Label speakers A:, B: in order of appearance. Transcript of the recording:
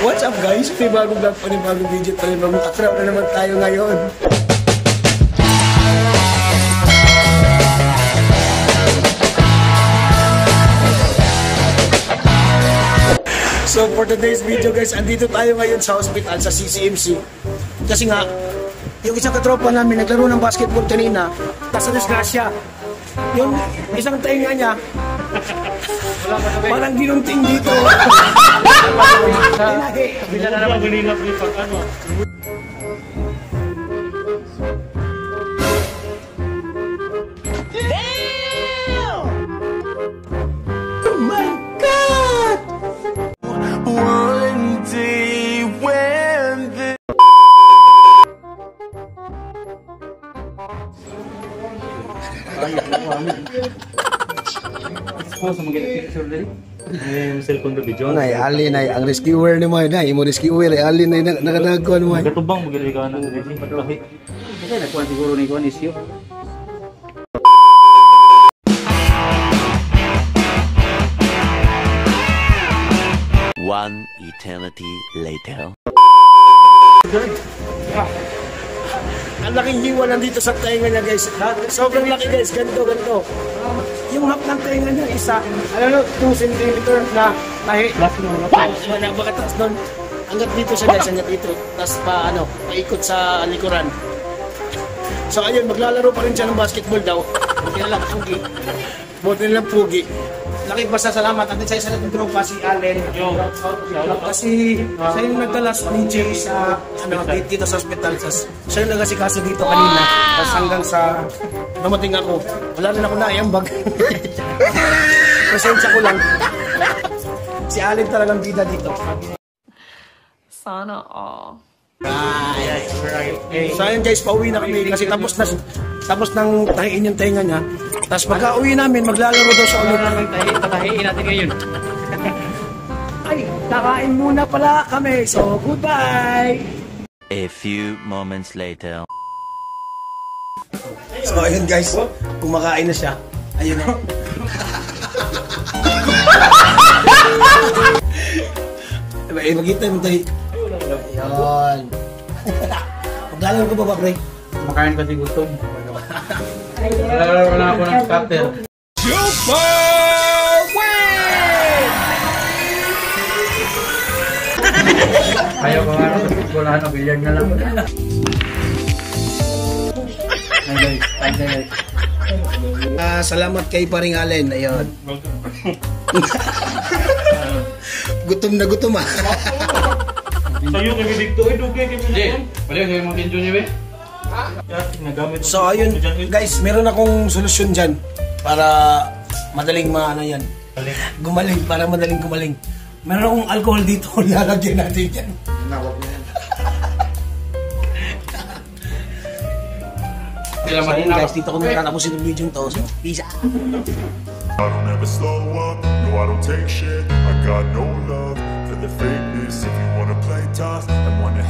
A: What's up guys? May bagong vlog pa rin, bagong video pa rin, bagong katrap na naman tayo ngayon. So for today's video guys, andito tayo ngayon sa hospital sa CCMC. Kasi nga, yung isang katropa namin naglaro ng basketball kanina, nasa disgrasya. Yung isang tainga niya, parang ginunting dito.
B: Bila na naman ginilap yung pag-ano.
A: Damn! Oh my God! One day when the... Nay, alin ay ang rescuer ni mo na, imo rescuer ay alin ay nakadagkuan mo.
B: Gatubang magili ka na dili patahi. Kasi nagkuan siguro ni kuan isyu.
C: One eternity later.
A: Ang laking hiwa nandito sa tainga niya guys. Sobrang laki guys, ganito. Yung hap ng tainga niya isa, 2 cm na tahi. Napakataas doon. Hanggat dito siya guys, hanggat dito. Tapos paikot sa likuran. So ayun, maglalaro pa rin siya ng basketball daw. Buti na lang pugi. Laking pasasalamat natin sa isa natin tropa si Allen. Kasi siya yung nagdalas ni Jay sa dito sa hospital. Siya yung nagasikaso dito kanina. Tapos hanggang sa dumating ako, wala rin ako naiambag. Presensya ko lang. Si Allen talagang bida dito.
D: Sana all.
A: So ayun guys, pauwi na kami kasi tapos nang tahiin yung tenga niya. Tapos pagka uwi namin, maglalaro daw sa ulit.
B: Tahiin natin ngayon.
A: Ay, kakain muna pala kami. So goodbye!
C: A few moments later.
A: So ayun guys, kumakain na siya. Ayun na. Magkita mo tayo. Ayun. Maglalaro ko ba pre?
B: Makain kasi gutom. Naglalaro na ako ng scatter.
A: Super win!
B: Ayaw ko nga sa pitbolahan o billiard na lang. Ay guys.
A: Salamat kay paring Allen. Ayun. Gutom na gutom ah.
B: Tayo kami dito ay dugay kami. Di, pwede kayo mag-enjoy niyo eh.
A: So ayun guys, meron akong solusyon dyan para madaling yan. Gumaling, para madaling gumaling. Meron akong alcohol dito, lalagyan natin yan.
B: Nawag na yan.
A: Ayun guys, dito ko natatapusin yung video to. So, peace out.
E: I don't ever slow up, no I don't take shit. I got no love for the fakeness. If you wanna play tough and wanna